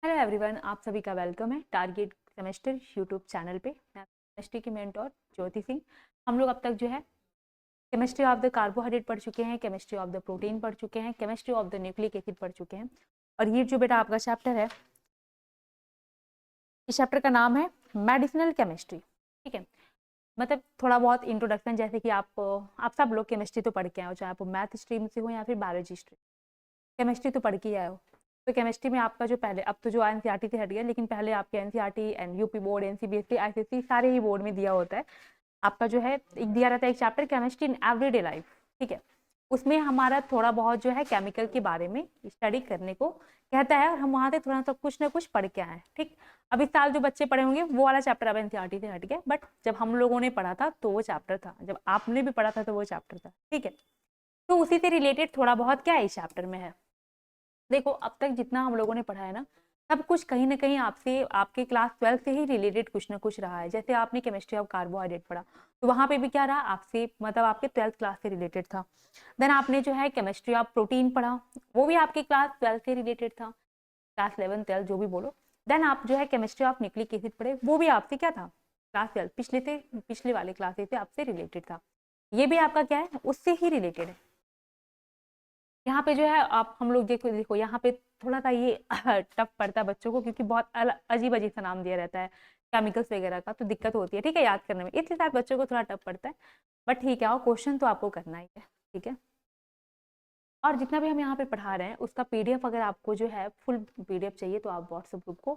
Hello everyone, आप सभी का वेलकम है टारगेट सेमेस्टर यूट्यूब चैनल पे। मैं केमिस्ट्री की मेंटोर ज्योति सिंह। हम लोग अब तक जो है केमिस्ट्री ऑफ द कार्बोहाइड्रेट पढ़ चुके हैं, केमिस्ट्री ऑफ द प्रोटीन पढ़ चुके हैं, chemistry of the nucleic acid पढ़ चुके हैं। और ये जो बेटा आपका चैप्टर है, इस चैप्टर का नाम है मेडिसिनल केमिस्ट्री। ठीक है, मतलब थोड़ा बहुत इंट्रोडक्शन, जैसे कि आप सब लोग केमिस्ट्री तो पढ़ के आए हो, चाहे आप मैथ स्ट्रीम से हो या फिर बायोलॉजी स्ट्रीम, केमिस्ट्री तो पढ़ के आए हो। तो केमिस्ट्री में आपका जो पहले, अब तो जो एनसीईआरटी से हट गया, लेकिन पहले आपके NCERT and UP board, NCBSE, ICSE सारे ही बोर्ड में दिया होता है। आपका जो है एक दिया रहता है एक chapter chemistry in everyday life. ठीक है, उसमें हमारा थोड़ा बहुत जो है केमिकल के बारे में स्टडी करने को कहता है, और हम वहां से थोड़ा सा कुछ ना कुछ पढ़ के आए हैं। ठीक, अब इस साल जो बच्चे पढ़े होंगे वो वाला चैप्टर अब एनसीईआरटी से हट गया, बट जब हम लोगों ने पढ़ा था तो वो चैप्टर था, जब आपने भी पढ़ा था तो वो चैप्टर था। ठीक है, तो उसी से रिलेटेड थोड़ा बहुत क्या है इस चैप्टर में है। देखो, अब तक जितना हम लोगों ने पढ़ा है ना, सब कुछ कहीं ना कहीं आपसे, आपके क्लास 12 से ही रिलेटेड कुछ ना कुछ रहा है। जैसे आपने केमिस्ट्री ऑफ कार्बोहाइड्रेट पढ़ा, तो वहां पे भी क्या रहा आपसे, मतलब आपके 12th क्लास से रिलेटेड था। देन आपने जो है केमिस्ट्री ऑफ प्रोटीन पढ़ा, वो भी आपके क्लास 12 से रिलेटेड था, क्लास 11 12 जो भी बोलो। देन आप जो है केमिस्ट्री ऑफ न्यूक्लिक एसिड पढ़े, वो भी आपसे क्या था, क्लास 12 पिछले वाले क्लासेस से आपसे रिलेटेड था। ये भी आपका क्या है, उससे ही रिलेटेड है। यहाँ पे जो है आप हम लोग देखो देखो यहाँ पे थोड़ा सा ये टफ पड़ता है बच्चों को, क्योंकि बहुत अजीब अजीब सा नाम दिया रहता है केमिकल्स वगैरह का, तो दिक्कत होती है। ठीक है, याद करने में इसके साथ बच्चों को थोड़ा टफ पड़ता है, बट ठीक है, और क्वेश्चन तो आपको करना ही है। ठीक है, और जितना भी हम यहाँ पे पढ़ा रहे हैं उसका पीडीएफ, अगर आपको जो है फुल पीडीएफ चाहिए तो आप व्हाट्सएप ग्रुप को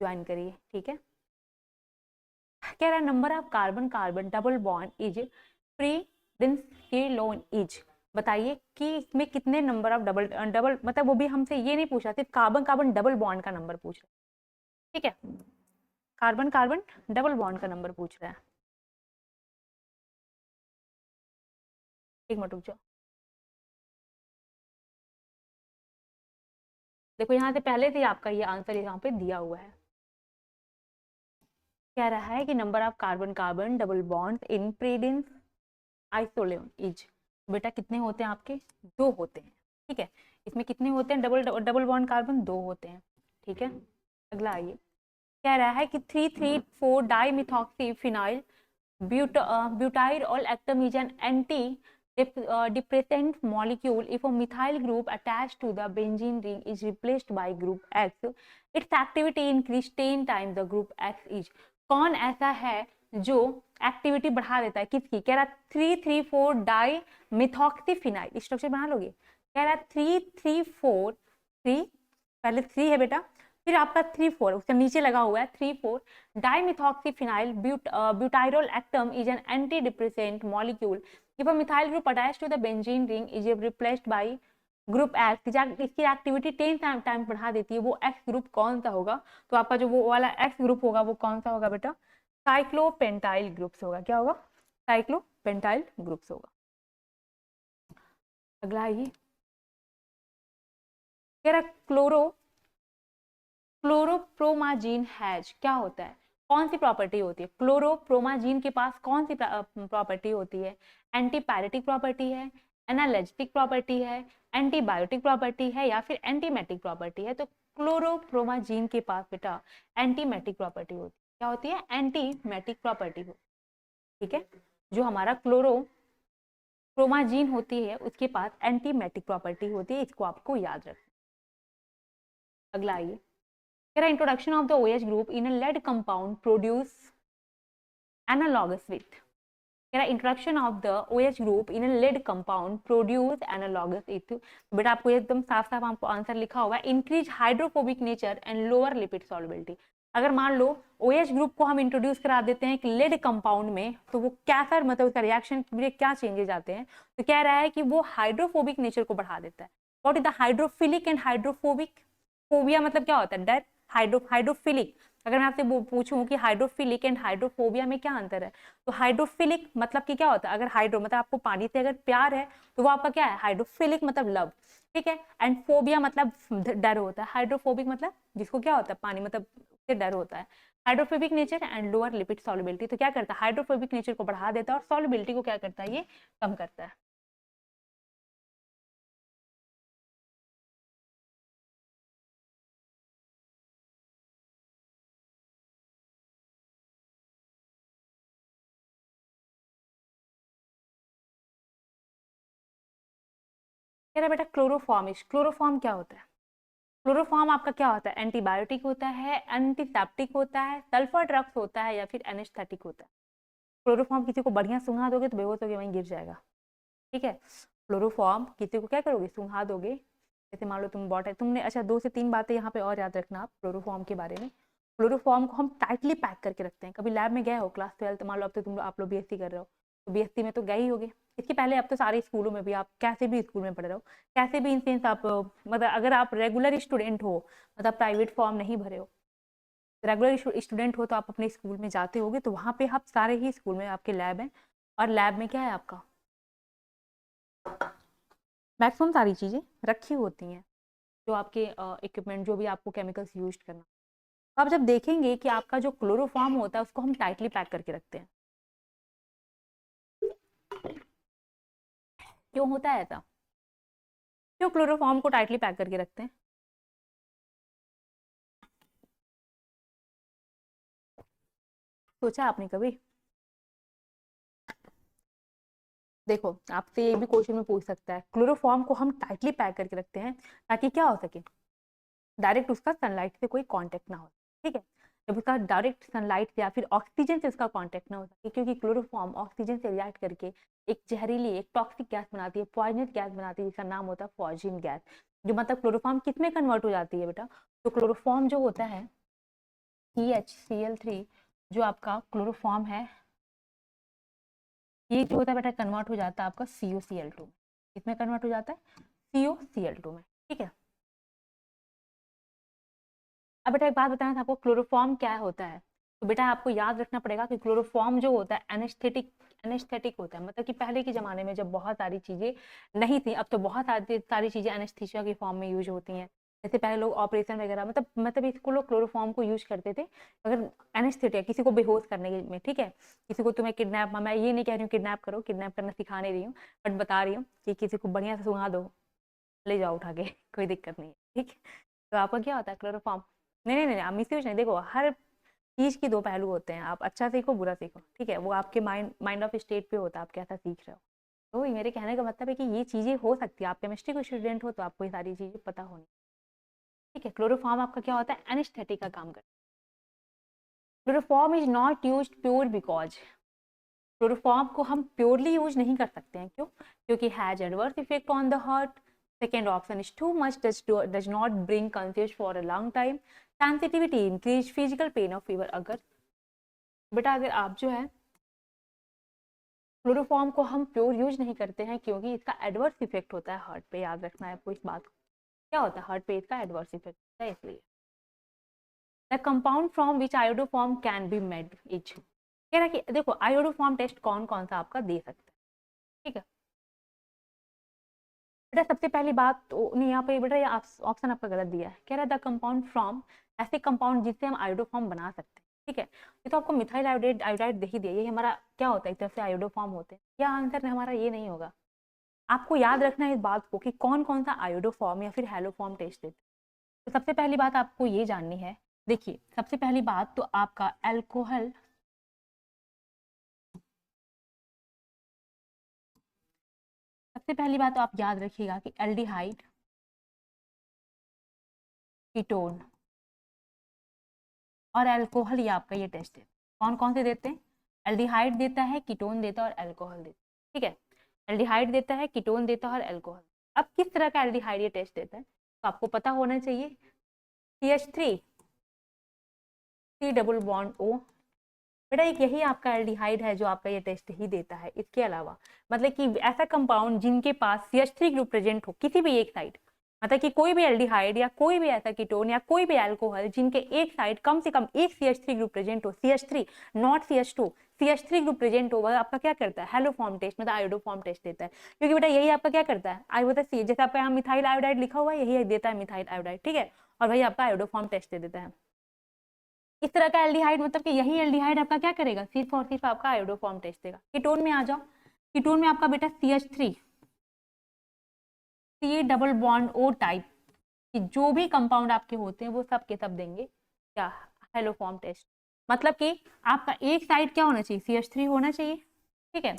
ज्वाइन करिए। ठीक है, कह रहा है number of carbon carbon double bond is free loan is. बताइए कि इसमें कितने नंबर ऑफ डबल डबल, मतलब वो भी हमसे ये नहीं पूछ रहा, सिर्फ कार्बन कार्बन डबल बॉन्ड का नंबर पूछ रहा है। ठीक है, कार्बन कार्बन डबल बॉन्ड का नंबर पूछ रहा है। एक मिनट रुक जाओ, देखो यहाँ से पहले से आपका ये आंसर यहाँ पे दिया हुआ है। कह रहा है कि number of carbon carbon double bond in prednisolone is. बेटा कितने होते हैं आपके, दो होते हैं। ठीक है, इसमें कितने होते हैं, डबल डबल बॉन्ड कार्बन दो होते हैं। ठीक है, अगला आइए, कह रहा है कि 3,3,4 डाई मिथॉक्सी फिनाइल ब्यूटाइल ऑल एक्टम is an anti depressant molecule if a methyl group attached to the benzene ring is replaced by group X, its activity increase 10 times the group X is। कौन ऐसा है जो activity बढ़ा देता है किसकी, कह रहा 3,3,4 डाई मिथॉक्सीफिनाइल, स्ट्रक्चर बना लोगे। कह रहा 3,3,4 3, पहले 3 है बेटा, फिर आपका 3,4 उसके नीचे लगा हुआ है 3,4 dimethoxyphenyl butyrolactam is an anti depressant molecule if a methyl group attached to the benzene ring is replaced by group x, इसकी एक्टिविटी 10 टाइम बढ़ा देती है, वो एक्स ग्रुप कौन सा होगा। तो आपका जो वो वाला एक्स ग्रुप होगा वो कौन सा होगा बेटा, साइक्लोपेंटाइल ग्रुप से होगा। क्या होगा, साइक्लोपेंटाइल ग्रुप से होगा। अगला ये कह रहा क्लोरोप्रोमाजीन हैज, क्या होता है, कौन सी प्रॉपर्टी होती है, क्लोरोप्रोमाजीन के पास कौन सी प्रॉपर्टी होती है, एंटीपैरेटिक प्रॉपर्टी है, एनालिटिक प्रॉपर्टी है, एंटीबायोटिक प्रॉपर्टी है, या फिर एंटीमेटिक प्रॉपर्टी है। तो क्लोरोप्रोमाजीन के पास बेटा एंटीमेटिक प्रॉपर्टी होती है। क्या होती है, एंटीमेटिक प्रॉपर्टी होती है। ठीक है, जो हमारा क्लोरोप्रोमाजीन होती है उसके पास एंटीमेटिक प्रॉपर्टी होती है, इसको आपको याद रखना। अगला आइए, introduction of the OH group in a lead compound produce analogous with, introduction of the OH group in a lead compound produce analogous with। बेटा आपको एकदम साफ साफ आपको आंसर लिखा होगा, increase hydrophobic nature and lower lipid solubility. अगर मान लो OH ग्रुप को हम इंट्रोड्यूस करा देते हैं एक लेड कंपाउंड में, तो वो क्या सर, मतलब उसका रिएक्शन में क्या चेंजेस आते हैं, तो कह रहा है कि वो हाइड्रोफोबिक नेचर को बढ़ा देता है। What is the hydrophilic and hydrophobic, phobia मतलब क्या होता है, डर, हाइड्रोफिलिक। अगर मैं आपसे पूछूं कि हाइड्रोफिलिक एंड हाइड्रोफोबिया में क्या अंतर है, तो हाइड्रोफिलिक मतलब कि क्या होता है, अगर हाइड्रो मतलब आपको पानी से अगर प्यार है तो वो आपका क्या है, हाइड्रोफिलिक मतलब लव। ठीक है, एंड फोबिया मतलब डर होता है, हाइड्रोफोबिक मतलब जिसको क्या होता है, पानी मतलब से डर होता है। Hydrophobic nature and lower lipid solubility, तो क्या करता है, हाइड्रोफोबिक नेचर को बढ़ा देता है और सॉल्युबिलिटी को क्या करता है, ये कम करता है। कह रहा बेटा क्लोरोफॉर्मिश, क्लोरोफॉर्म क्या होता है? क्लोरोफॉर्म आपका क्या होता है? एंटीबायोटिक होता है, एंटीसेप्टिक होता है, सल्फर ड्रग्स होता है या फिर एनेस्थेटिक होता है। क्लोरोफॉर्म किसी को बढ़िया सूंघा दोगे तो बेहोश होकर वहीं गिर जाएगा, ठीक है। क्लोरोफॉर्म किसी को क्या करोगे? सूंघा दोगे। जैसे मान लो तुम बॉटल, तुमने अच्छा 2 से 3 बातें यहाँ पे और याद रखना आप क्लोरोफॉर्म के बारे में। क्लोरोफॉर्म को हम टाइटली पैक करके रखते हैं। कभी लैब में गए हो क्लास 12, मान लो अब तो आप लोग बीएससी कर रहे हो, तो बीएससी में तो गए ही होगे। इसके पहले अब तो सारे स्कूलों में भी, आप कैसे भी स्कूल में पढ़ रहे हो, कैसे भी इन सेंस आप मतलब अगर आप रेगुलर स्टूडेंट हो, मतलब प्राइवेट फॉर्म नहीं भरे हो, रेगुलर स्टूडेंट हो तो आप अपने स्कूल में जाते होगे, तो वहाँ पे आप सारे ही स्कूल में आपके लैब हैं। और लैब में क्या है आपका? मैक्सिमम सारी चीज़ें रखी होती हैं, जो आपके इक्विपमेंट, जो भी आपको केमिकल्स यूज करना। तो आप जब देखेंगे कि आपका जो क्लोरोफॉर्म होता है उसको हम टाइटली पैक करके रखते हैं। क्यों होता है ऐसा? क्यों क्लोरोफॉर्म को टाइटली पैक करके रखते हैं? सोचा आपने कभी? देखो, आपसे ये भी क्वेश्चन में पूछ सकता है, क्लोरोफॉर्म को हम टाइटली पैक करके रखते हैं ताकि क्या हो सके? डायरेक्ट उसका सनलाइट से कोई कांटेक्ट ना हो, ठीक है। जब उसका डायरेक्ट सनलाइट से या फिर ऑक्सीजन से उसका कांटेक्ट ना हो सके, क्योंकि क्लोरोफॉर्म ऑक्सीजन से रिएक्ट करके एक जहरीली, एक टॉक्सिक गैस बनाती है, पॉइजनस गैस बनाती है, जिसका नाम होता है पॉइजन गैस। जो मतलब क्लोरोफॉर्म किस में कन्वर्ट हो जाती है बेटा? तो क्लोरोफॉर्म जो होता है CHCl3, जो आपका क्लोरोफॉर्म है, ये जो होता है बेटा कन्वर्ट हो जाता है आपका CuCl2 में। किसमें कन्वर्ट हो जाता है? CuCl2 में, ठीक है। अब बेटा एक बात बताना था आपको, क्लोरोफॉर्म क्या होता है? तो बेटा आपको याद रखना पड़ेगा कि क्लोरोफॉर्म जो होता है एनेस्थेटिक होता है। मतलब कि पहले के ज़माने में जब बहुत सारी चीज़ें नहीं थी, अब तो बहुत सारी चीज़ें एनेस्थीसिया के फॉर्म में यूज होती हैं। जैसे पहले लोग ऑपरेशन वगैरह, मतलब इसको लोग क्लोरोफॉर्म को यूज करते थे अगर एनेस्थेटिया, किसी को बेहोश करने में, ठीक है। किसी को तुम्हें किडनैप, मैं ये नहीं कह रही हूँ किडनैप करो, किडनैप करना सिखा नहीं रही हूँ, बट बता रही हूँ कि किसी को बढ़िया से सुंघा दो, ले जाओ उठा के कोई दिक्कत नहीं है, ठीक है। तो आपका क्या होता है क्लोरोफॉर्म? नहीं नहीं नहीं, आप मिसयूज नहीं। देखो, हर चीज के 2 पहलू होते हैं, आप अच्छा सीखो बुरा सीखो, ठीक है। वो आपके माइंड ऑफ स्टेट पे होता है, आप कैसा सीख रहे हो। तो ये मेरे कहने का मतलब है कि ये चीजें हो सकती है, आप केमिस्ट्री के स्टूडेंट हो तो आपको ये सारी चीजें पता होनी, ठीक है। क्लोरोफॉर्म आपका क्या होता है? एनेस्थेटिक का काम करता है। Chloroform is not use pure because, chloroform को हम प्योरली यूज नहीं कर सकते हैं। क्यों? क्योंकि has adverse effect on the heart. Second option is too much, does not bring conscious for a long time. Sensitivity increase physical pain और fever. अगर बेटा अगर आप जो है क्लोरोफॉर्म को हम प्योर यूज नहीं करते हैं, क्योंकि इसका एडवर्स इफेक्ट होता है हार्ट पे। याद रखना है आपको इस बात को। क्या होता है हार्ट पे? इसका एडवर्स इफेक्ट होता है, इसलिए। The compound from which iodoform can be made is, कह रहा है कि देखो आयोडोफॉर्म टेस्ट कौन कौन सा आपका दे सकता है, ठीक है। बेटा सबसे पहली बात तो नहीं, यहाँ पे बेटा ये ऑप्शन आपका गलत दिया है। कह रहा है द कंपाउंड फ्रॉम, ऐसे कंपाउंड जिससे हम आयोडोफॉर्म बना सकते हैं, ठीक है। ये तो आपको मिथाइल आयोडाइड दे ही दिया, ये हमारा क्या होता है? एक तरह से आयोडोफॉर्म होते हैं। क्या आंसर हमारा ये नहीं होगा? आपको याद रखना है इस बात को कि कौन कौन सा आयोडोफॉर्म या फिर हेलोफॉर्म टेस्ट देते हैं। तो सबसे पहली बात आपको ये जाननी है, देखिए सबसे पहली बात तो आपका एल्कोहल, सबसे पहली बात तो आप याद रखिएगा कि एल्डिहाइड, कीटोन और अल्कोहल, ये आपका ये टेस्ट है। कौन कौन से देते हैं? एल्डिहाइड देता है, कीटोन देता है और अल्कोहल देता है, ठीक है। एल्डिहाइड देता है, कीटोन देता है और अल्कोहल। अब किस तरह का एल्डिहाइड ये टेस्ट देता है तो आपको पता होना चाहिए। CH3 C double bond O, बेटा एक यही आपका एल्डिहाइड है जो आपका ये टेस्ट ही देता है। इसके अलावा मतलब कि ऐसा कंपाउंड जिनके पास CH3 ग्रुप प्रेजेंट हो किसी भी एक साइड, मतलब कि कोई भी एल्डिहाइड या कोई भी ऐसा कीटोन या कोई भी अल्कोहल जिनके एक साइड कम से कम एक CH3 ग्रुप प्रेजेंट हो, CH3 not CH2, CH3 group present हो, वह आपका क्या करता है? हेलोफॉर्म टेस्ट मतलब आयोडोफॉर्म टेस्ट देता है। क्योंकि बेटा यही आपका क्या करता है? आई होता है, जैसे आपका यहाँ मिथाइल आयोडाइड लिखा हुआ है, यही देता है मिथाइल आयोडाइड, ठीक है। और वही आपका आयोडोफॉर्म टेस्ट दे देता है। इस तरह का एल्डिहाइड मतलब कि यही एल्डिहाइड आपका क्या करेगा? सिर्फ और सिर्फ आपका आयोडोफॉर्म टेस्ट देगा। कीटोन में आ जाओ, कीटोन में आपका बेटा CH3 C double bond O type कि जो भी कंपाउंड आपके होते हैं वो सब के सब देंगे क्या? Haloform test. मतलब कि आपका एक साइड क्या होना चाहिए? CH3 होना चाहिए, ठीक है।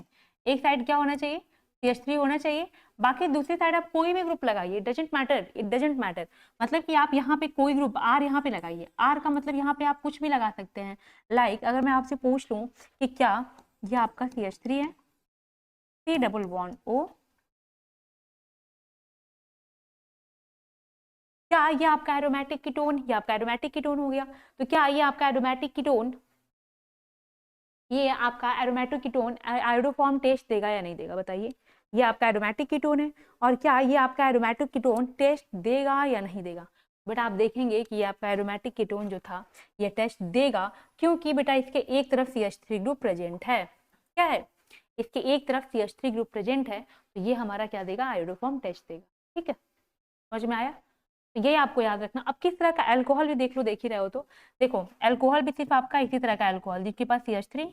एक साइड क्या होना चाहिए? CH3 होना चाहिए। बाकी दूसरी साइड आप कोई भी ग्रुप लगाइए, it doesn't matter, it doesn't matter. मतलब कि आप यहाँ पे कोई ग्रुप R यहाँ पे लगाइए, R का मतलब यहाँ पे आप कुछ भी लगा सकते हैं। लाइक अगर मैं आपसे पूछ लूँ कि क्या ये आपका CH3 है, C डबल बॉन्ड O, क्या ये आपका एरोमेटिक कीटोन, ये आपका एरोमेटिक कीटोन हो गया। तो क्या ये आपका एरोमेटिक कीटोन, ये आपका एरोमेटिक कीटोन आयोडोफॉर्म टेस्ट देगा या नहीं देगा, बताइए। ये आपका एरोमेटिक कीटोन है, और क्या ये आपका एरोमेटिक कीटोन टेस्ट देगा या नहीं देगा। बेटा आप देखेंगे कि ये आपका एरोमेटिक कीटोन जो था ये टेस्ट देगा, क्योंकि बेटा इसके एक तरफ CH3 ग्रुप प्रेजेंट है। क्या है, इसके एक तरफ CH3 ग्रुप प्रेजेंट है, तो ये हमारा क्या देगा, आयोडोफॉर्म टेस्ट देगा। ठीक है, समझ में आया। तो ये आपको याद रखना। अब किस तरह का अल्कोहल भी देख लो, देख ही रहे हो तो देखो, अल्कोहल भी सिर्फ आपका इसी तरह का अल्कोहल जिसके पास CH3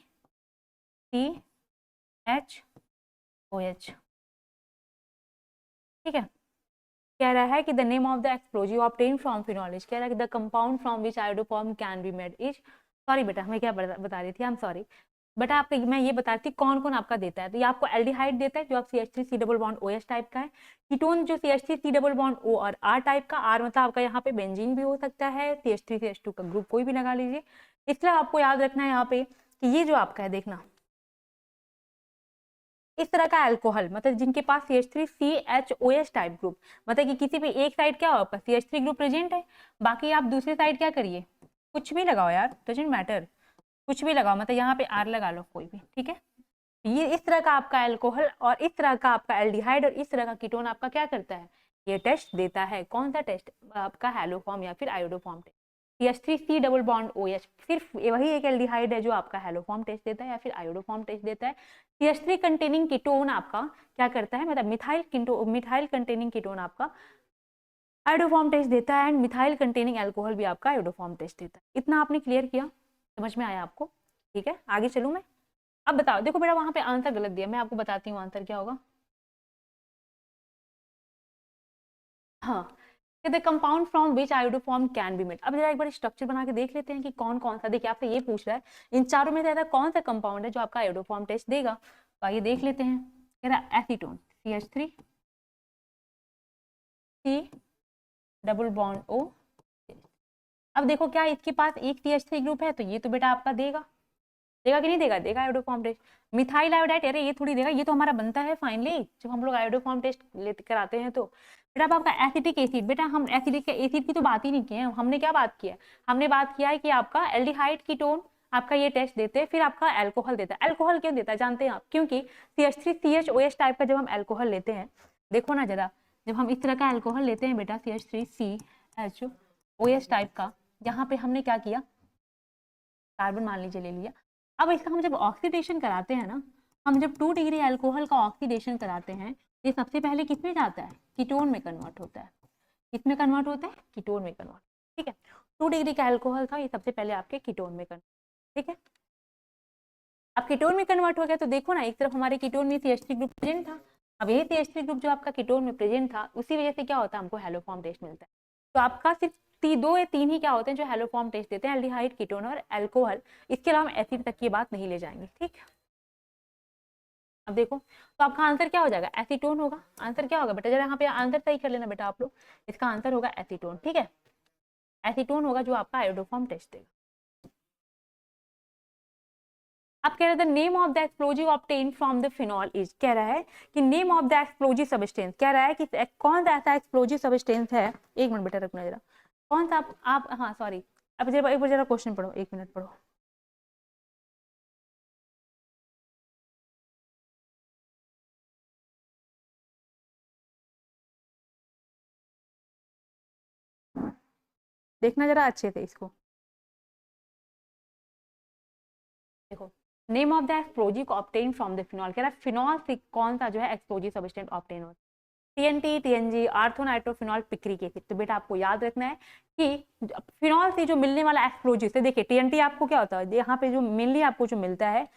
CHOH। ठीक है, कह रहा है कि the name of the explosive obtain from phenol is, कह रहा है कि the compound from which iodoform can be made is, sorry बेटा मैं क्या बता रही थी, आई एम सॉरी बेटा, आपको मैं ये बता रही थी कौन कौन आपका देता है। तो ये आपको एल्डिहाइड देता है जो आप CH3 C double bond OH type का है। कीटोन जो CH3 C double bond O और R टाइप का, R मतलब आपका यहाँ पे बेंजीन भी हो सकता है, CH3 CH2 का ग्रुप कोई भी लगा लीजिए। इसलिए आपको याद रखना है यहाँ पे कि ये जो आपका है, देखना इस तरह का अल्कोहल मतलब जिनके पास CH3 CHOH टाइप ग्रुप, मतलब कि किसी भी एक साइड क्या होगा, CH3 ग्रुप प्रेजेंट है, बाकी आप दूसरी साइड क्या करिए, कुछ भी लगाओ यार, डजंट मैटर, कुछ भी लगाओ, मतलब यहाँ पे R लगा लो कोई भी। ठीक है, ये इस तरह का आपका अल्कोहल और इस तरह का आपका एल्डिहाइड और इस तरह का कीटोन आपका क्या करता है, ये टेस्ट देता है। कौन सा टेस्ट, आपका हैलोफॉर्म या फिर iodoform test. CH3 C double bond OH सिर्फ वही एक एल्डिहाइड है जो आपका हैलोफॉर्म टेस्ट देता है या फिर आयोडोफॉर्म टेस्ट देता है। CH3 कंटेनिंग कीटोन आपका क्या करता है, मतलब मिथाइल कंटेनिंग कीटोन आपका आयोडोफॉर्म टेस्ट देता है, एंड मिथाइल कंटेनिंग अल्कोहल भी आपका आयोडोफॉर्म टेस्ट देता है। इतना आपने क्लियर किया, समझ में आया आपको। ठीक है, आगे चलूं मैं। अब बताओ, देखो बेटा वहां पे आंसर गलत दिया, मैं आपको बताती हूँ आंसर क्या होगा। हाँ, the compound from which iodoform can be made. अब जरा एक बार स्ट्रक्चर बना के देख लेते हैं कि कौन कौन सा, देखिए आपसे ये पूछ रहा है इन चारों में से ऐसा कौन सा कंपाउंड है जो आपका आयोडोफॉर्म टेस्ट देगा। तो आइए देख लेते हैं। कह रहा है acetone CH3 C double bond O। अब देखो क्या इसके पास एक CH3 ग्रुप है, तो ये तो बेटा आपका देगा, देगा कि नहीं देगा, देगा आयोडोफॉर्म टेस्ट। मिथाइल आयोडाइड, अरे ये थोड़ी देगा, ये तो हमारा बनता है फाइनली जब हम लोग आयोडोफॉर्म टेस्ट लेते कराते हैं। तो बेटा अब आपका एसिटिक एसिड, बेटा हम एसिडिक एसिड की तो बात ही नहीं की है, हमने क्या बात किया है, हमने बात किया है कि आपका एल्डिहाइड कीटोन आपका ये टेस्ट देते हैं, फिर आपका अल्कोहल देता है। अल्कोहल क्यों देता है जानते हैं आप, क्योंकि CH3 CHOH टाइप का जब हम अल्कोहल लेते हैं, देखो ना जरा, जब हम इस तरह का अल्कोहल लेते हैं बेटा CH3 CHOH टाइप का, यहाँ पे हमने क्या किया, कार्बन मान लीजिए ले लिया। अब इसका हम जब ऑक्सीडेशन कराते हैं ना, हम जब 2 डिग्री अल्कोहल का ऑक्सीडेशन कराते हैं, ये सबसे पहले किसमें जाता है, कीटोन में कन्वर्ट होता है। किसमें कन्वर्ट होता है, कीटोन में कन्वर्ट। ठीक है, 2 डिग्री का अल्कोहल था, ये सबसे पहले आपके कीटोन में कन्वर्ट। ठीक है, अब कीटोन में कन्वर्ट हो गया तो देखो ना, एक तरफ हमारे कीटोन में CH3 ग्रुप प्रेजेंट था, अब यही CH3 ग्रुप जो आपका कीटोन में प्रेजेंट था, उसी वजह से क्या होता है, हमको हैलोफॉर्म टेस्ट मिलता है। तो आपका सिर्फ 2 या 3 ही क्या होते हैं जो हैलोफॉर्म टेस्ट देते हैं, एल्डिहाइड, कीटोन और अल्कोहल। इसके अलावा हम एसिड तक की बात नहीं ले जाएंगे। ठीक, अब देखो तो आपका आंसर क्या हो जाएगा, एसीटोन होगा। आंसर क्या होगा बेटा, जरा यहाँ पे आंसर सही कर लेना बेटा आप लोग, इसका आंसर होगा एसीटोन। ठीक है, एसीटोन होगा जो आपका आयोडोफॉर्म टेस्ट देगा। अब कह रहा है the name of the explosive obtain from the phenol is, कह रहा है कि name of the explosive substance, कह रहा है कि कौन सा ऐसा एक्सप्लोजिव सब्सटेंस है, एक मिनट बेटा रखना जरा, कौन सा आप हाँ सॉरी, अब जरा एक बार जरा क्वेश्चन पढ़ो, एक मिनट पढ़ो। देखना जरा अच्छे से इसको, देखो name of the explosive obtain from the phenol, कह रहा है फिनॉल से कौन सा जो है एक्सप्लोजिव सब्सटेंस ऑब्टेन होता है, TNT, TNG, आर्थोनाइट्रोफिनॉल, पिक्रिक एसिड। तो बेटा आपको याद रखना है कि फिनॉल से जो मिलने वाला एक्सप्लोजिव से, देखिए TNT आपको क्या होता है, यहाँ पे जो मेनली आपको जो मिलता है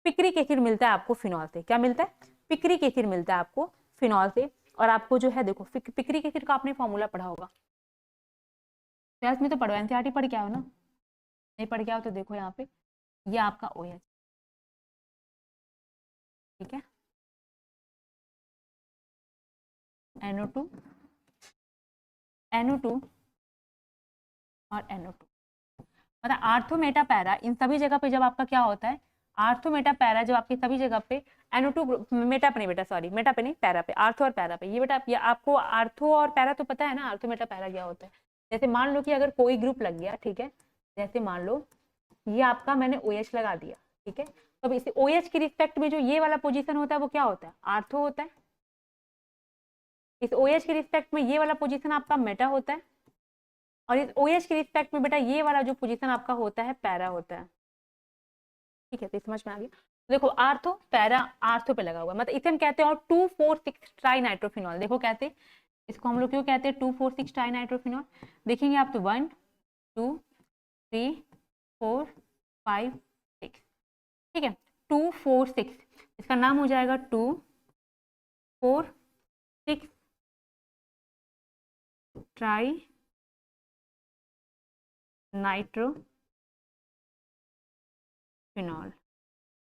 पिक्रिक एसिड मिलता है आपको फिनॉल से, क्या मिलता है, पिक्रिक एसिड मिलता है आपको फिनॉल से। और आपको जो है देखो पिक्रिक एसिड का आपने फॉर्मूला पढ़ा होगा, ट्वेल्थ में तो पढ़ो, NCERT पढ़ के आओ ना, नहीं पढ़ के आओ तो देखो यहाँ पे ये आपका OH। ठीक है, NO2, NO2 और NO2। मतलब आर्थो मेटा पैरा इन सभी जगह पे जब आपका क्या होता है, आर्थो मेटा पैरा जब आपकी सभी जगह पे NO2 ग्रुप, मेटा पे नहीं बेटा, सॉरी मेटा पे नहीं, पैरा पे, आर्थो और पैरा पे, ये बेटा ये आपको आर्थो और पैरा तो पता है ना, आर्थो मेटा पैरा क्या होता है। जैसे मान लो कि अगर कोई ग्रुप लग गया, ठीक है, जैसे मान लो ये आपका मैंने OH लगा दिया, ठीक है, तो अब इस OH की रिस्पेक्ट में जो ये वाला पोजीशन होता है वो क्या होता है, आर्थो होता है। इस OH की रिस्पेक्ट में ये वाला पोजीशन आपका मेटा होता है, और इस OH की रिस्पेक्ट में बेटा ये वाला जो पोजीशन आपका होता है पैरा होता है। ठीक है, तो समझ में आ गया। देखो आर्थो पैरा आर्थो पे लगा हुआ, मतलब इसे हम कहते हैं और 2,4,6 ट्राई नाइट्रोफिनॉल। देखो कहते हैं इसको हम लोग क्यों कहते हैं 2,4,6 ट्राई नाइट्रोफिनॉल, देखेंगे आप तो 1 2 3 4 5 6, ठीक है, 2,4,6, इसका नाम हो जाएगा 2,4,6 ट्राई नाइट्रोफिनॉल,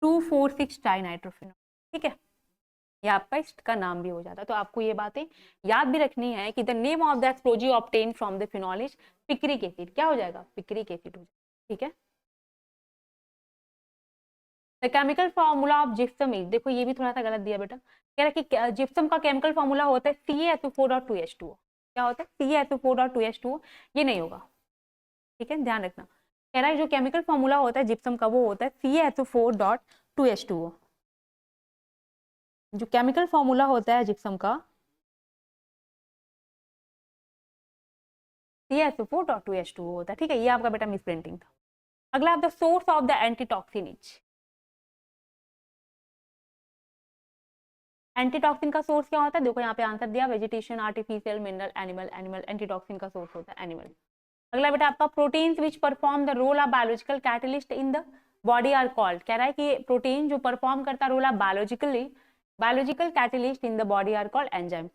2,4,6 ट्राई नाइट्रोफिनॉल। ठीक है, ये आपका इसका नाम भी हो जाता है। तो आपको ये बातें याद भी रखनी है कि the name of the explosive obtain from the phenol is picric acid. क्या हो जाएगा, पिक्रिक एसिड हो जाएगा। ठीक है, the chemical formula of gypsum is, देखो ये भी थोड़ा सा गलत दिया बेटा, कह रहा है कि जिप्सम का केमिकल फॉर्मूला होता है CaSO4.2H2O। क्या होता है, CaSO4.2H2O, ये नहीं होगा। ठीक है, ध्यान रखना, कह रहा है जो केमिकल फॉर्मूला होता है जिप्सम का वो होता है CaSO4.2H2O। जो केमिकल फॉर्मूला होता है जिप्सम का CaSO4.2H2O होता है। ठीक है, ये आपका बेटा मिस प्रिंटिंग था। अगला the source of the antitoxin is, antitoxin का सोर्स क्या होता है, देखो यहाँ पे आंसर दिया, vegetation, artificial, mineral, animal. Animal antitoxin का सोर्स होता है, एनिमल। अगला बेटा आपका proteins which perform the role of biological catalyst in the body are called, कह रहा है कि प्रोटीन जो परफॉर्म करता role of biological catalyst in the body are called enzymes.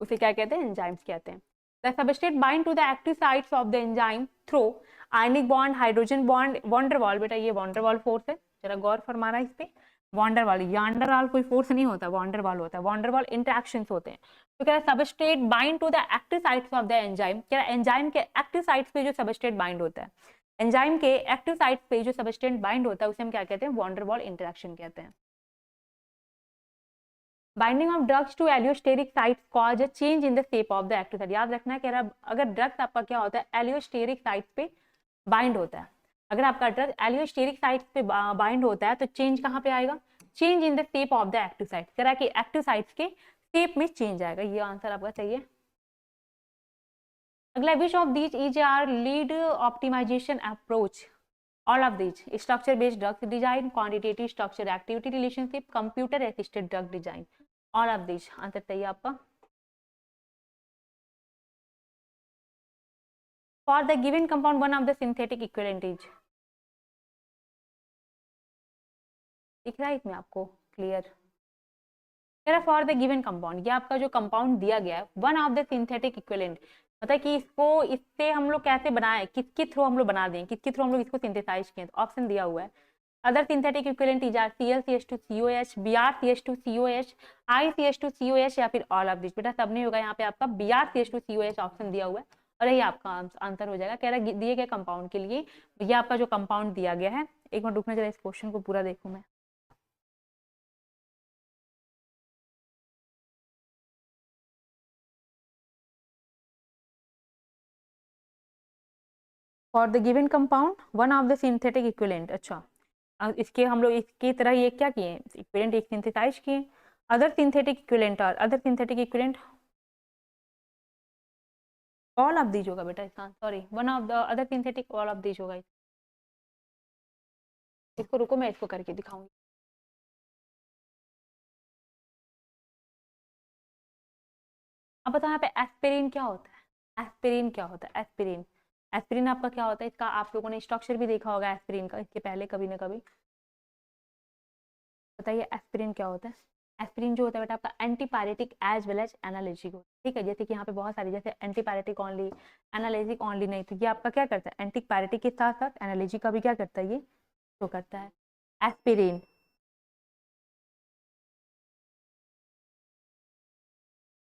उसे क्या कहते हैं, एंजाइम्स कहते हैं। The substrate bind to the active sites of the enzyme through ionic bond, hydrogen bond, van der Waal. बेटा ये वॉन्डरवॉल फोर्स है, जरा गौर फरमाना इस पे। वॉन्डरवॉल, यांडरवॉल कोई फोर्स नहीं होता, वॉन्डरवॉल होता है, वॉन्डरवॉल इंटरेक्शंस होते हैं। तो कह रहा है substrate bind to the active sites of the enzyme, कह रहा है एंजाइम के एक्टिव साइट्स पे जो सबस्ट्रेट बाइंड होता है, एंजाइम के एक्टिव साइट्स पे जो सबस्ट्रेट बाइंड होता है उसे हम क्या कहते हैं, वॉन्डरवॉल इंटरेक्शन कहते हैं। Binding of drugs to allosteric sites cause a change in the shape of the active site. याद रखना है, कह रहा अगर ड्रग्स आपका क्या होता है, एलियोस्टेरिक साइट्स पे बाइंड होता है, अगर आपका ड्रग एलियोस्टेरिक साइट्स पे बाइंड होता है तो चेंज कहाँ पे आएगा, change in the shape of the active site. कह रहा है कि एक्टिव साइट्स के शेप में चेंज आएगा, ये आंसर आपका चाहिए। अगला, which of these is are lead optimisation approach, all of these, structure based drug design, quantitative structure activity relationship, computer assisted drug design, all of these answer चाहिए आपका। For the given compound one of the synthetic equivalent is, दिख रहा है इसमें आपको clear, for the given compound, ये आपका जो कंपाउंड दिया गया है one of the synthetic equivalent, मतलब कि इसको इससे हम लोग कैसे बनाए, किसके थ्रू हम लोग बना दें, किसके थ्रू हम लोग इसको सिंथेसाइज किए, तो ऑप्शन दिया हुआ है other synthetic equivalent is are ClCH2COH, Br CH2COH, ICH2COH या फिर ऑल ऑफ दिस। बेटा सब नहीं होगा, यहाँ पे आपका Br CH2COH ऑप्शन दिया हुआ है और यही आपका आंसर हो जाएगा। कह रहा है दिए गए कंपाउंड के लिए ये आपका जो कंपाउंड दिया गया है, एक मिनट रुकना जरा, इस क्वेश्चन को पूरा देखूं मैं। For the given compound one of the synthetic equivalent, अच्छा इसके हम लोग इसकी तरह ये क्या किए, इक्विवेलेंट एक सिंथेसाइज किए, अदर सिंथेटिक इक्विवेलेंट और other synthetic equivalent all of these होगा बेटा इसका, sorry one of the other synthetic all of these होगा। इसको रुको मैं इसको करके दिखाऊंगी। अब बताओ यहाँ पे एस्पिरिन क्या होता है, एस्पिरिन क्या होता है, एस्पिरिन, एस्पिरिन आपका क्या होता है, इसका आप लोगों ने स्ट्रक्चर भी देखा होगा एस्पिरिन का इसके पहले कभी ना कभी। बताइए एस्पिरिन क्या होता है। एस्पिरिन जो होता है बेटा आपका antipyretic as well as analgesic होता है। ठीक है, जैसे कि यहाँ पे बहुत सारी जैसे एंटीपायरेटिक ओनली, एनाल्जेसिक ओनली नहीं, तो ये आपका क्या करता है, एंटीपायरेटिक के साथ साथ एनाल्जेसिक का भी क्या करता है, ये शो करता है। Aspirin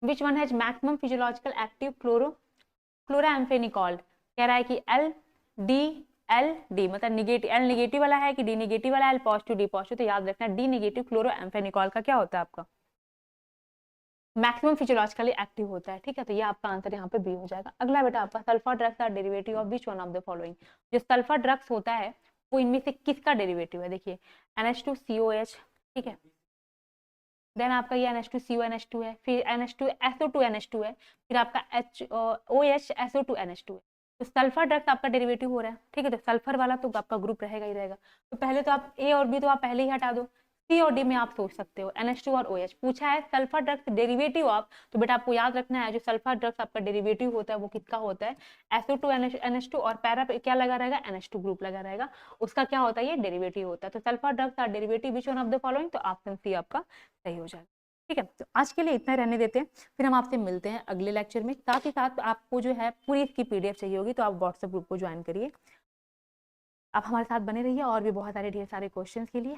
which one has maximum physiological active chloramphenicol, कह रहा है कि एल डी मतलब निगेटिव, एल निगेटिव वाला है कि डी निगेटिव वाला है, एल पॉजिटिव डी पॉजिटिव, तो याद रखना डी निगेटिव क्लोरोएम्फेनिकॉल का क्या होता है आपका मैक्सिमम फिजियोलॉजिकली एक्टिव होता है। ठीक है, तो ये आपका आंसर यहाँ पे बी हो जाएगा। अगला बेटा आपका sulphur drugs are derivative of which one of the following, जो सल्फर ड्रग्स होता है वो इनमें से किसका डेरिवेटिव है, देखिए NH2COH, ठीक है, देन आपका ये NH2CONH2 है, फिर NH2SO2NH2 है, फिर आपका OHSO2NH2 है। तो सल्फर ड्रग्स आपका डेरिवेटिव हो रहा है। ठीक है, तो सल्फर वाला तो आपका ग्रुप रहेगा ही रहेगा। तो पहले तो आप ए और बी तो आप पहले ही हटा दो, सी और डी में आप सोच सकते हो NH2 और OH। पूछा है सल्फर ड्रग्स डेरिवेटिव ऑफ, तो बेटा आपको याद रखना है जो सल्फर ड्रग्स आपका डेरिवेटिव होता है वो किसका होता है SO2NH2 और पैरा पे क्या लगा रहेगा NH2 ग्रुप लगा रहेगा, उसका क्या होता है ये डेरिवेटिव होता है। तो sulphur drugs are derivative which one of the following, तो ऑप्शन सी आपका सही हो जाएगा। ठीक है, तो आज के लिए इतना रहने देते हैं, फिर हम आपसे मिलते हैं अगले लेक्चर में। साथ ही साथ आपको जो है पूरी इसकी PDF चाहिए होगी तो आप व्हाट्सएप ग्रुप को ज्वाइन करिए। आप हमारे साथ बने रहिए और भी बहुत सारे ढेर सारे क्वेश्चंस के लिए।